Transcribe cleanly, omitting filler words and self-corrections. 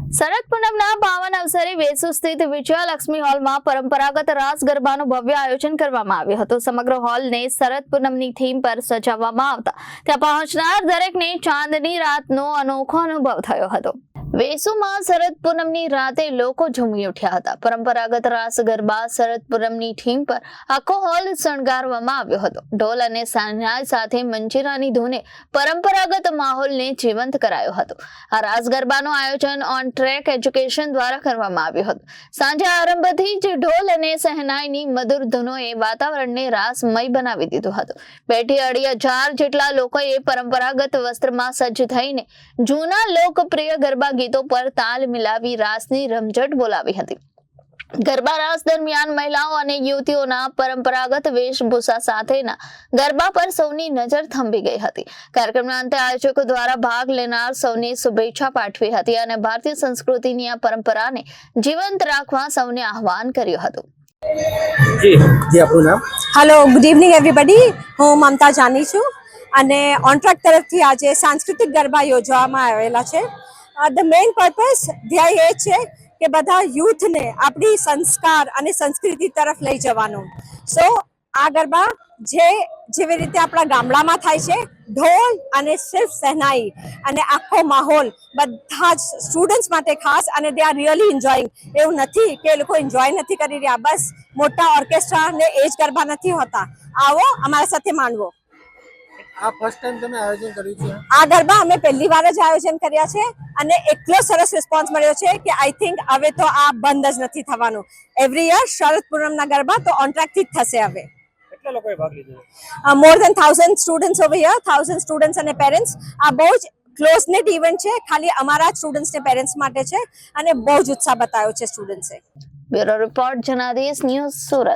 શરદ પૂનમના પાવન અવસરે વેસુ સ્થિત વિજયાલક્ષ્મી હોલમાં પરંપરાગત રાસ ગરબાનું ભવ્ય આયોજન કરવામાં આવ્યું હતું। સમગ્ર હોલને શરદ પૂનમની થીમ પર સજાવવામાં આવતા ત્યાં પહોંચનાર દરેકને ચાંદની રાતનો અનોખો અનુભવ થયો હતો। વેસુમાં શરદ પૂનમની રાતે લોકો ઝૂમી ઉઠ્યા હતા। પરંપરાગત રાસ ગરબા શરદ પૂનમની થીમ પર આખો હોલ શણગારવામાં આવ્યો હતો। ઢોલ અને શહનાઈ સાથે મંજીરાની ધૂને પરંપરાગત માહોલને જીવંત કરાયો હતો। આ રાસ ગરબાનું આયોજન ઓન ટ્રેક એજ્યુકેશન દ્વારા કરવામાં આવ્યું હતું। સાંજે આરંભથી જ ઢોલ અને શહનાઈની મધુર ધૂનોએ વાતાવરણને રાસમય બનાવી દીધું હતું। 2 થી 2.5 જેટલા લોકોએ પરંપરાગત વસ્ત્રમાં સજ્જ થઈને જૂના લોકપ્રિય ગરબા ગીતો પર તાલ મિલાવી રાસની રમઝટ બોલાવી હતી। ગરબા રાસ દરમિયાન મહિલાઓ અને યુવતીઓના પરંપરાગત વેશભૂષા સાથેના ગરબા પર સૌની નજર થંભી ગઈ હતી। કાર્યક્રમના અંતે આયોજકો દ્વારા ભાગ લેનાર સૌને શુભેચ્છા પાઠવી હતી અને ભારતીય સંસ્કૃતિની આ પરંપરાને જીવંત રાખવા સૌને આહ્વાન કર્યું હતું। Hello, good evening everybody. હું મમતા જાની છું અને ઓન ટ્રેક તરફથી આજે સાંસ્કૃતિક ગરબા યોજવામાં આવેલા છે। ધ મેઇન પર્પસ ધ્યેય એ છે કે બધા યુથને આપણી સંસ્કાર અને સંસ્કૃતિ તરફ લઈ જવાનું। સો આ ગરબા જેવી રીતે આપણા ગામડામાં થાય છે, ઢોલ અને સિર્ફ શહનાઈ અને આખો માહોલ બધા જ સ્ટુડન્ટ્સ માટે ખાસ, અને દે આર રિયલી એન્જોયિંગ। એવું નથી કે એ લોકો એન્જોય નથી કરી રહ્યા, બસ મોટા ઓર્કેસ્ટ્રા ને એ જ ગરબા નથી હોતા। આવો અમારા સાથે માણવો। આ ફર્સ્ટ ટાઈમ તમે આયોજન કર્યું છે? આ ગરબા અમે પહેલી વાર જ આયોજન કર્યા છે અને એટલો સરસ રિસ્પોન્સ મળ્યો છે કે આઈ થિંક હવે તો આ બંધ જ નથી થવાનું। એવરી યર શરદ પૂનમના ગરબા તો ઓન ટ્રેક થી જ થશે હવે। કેટલા લોકોએ ભાગ લીધો? More than 1000 students over here, 1000 students અને પેરેન્ટ્સ। આ બહુ જ ક્લોઝ નેટ ઇવેન્ટ છે, ખાલી અમારા સ્ટુડન્ટ્સ ને પેરેન્ટ્સ માટે છે અને બહુ જ ઉત્સાહ બતાવ્યો છે સ્ટુડન્ટ્સે। Bureau report Janadesh news Surat.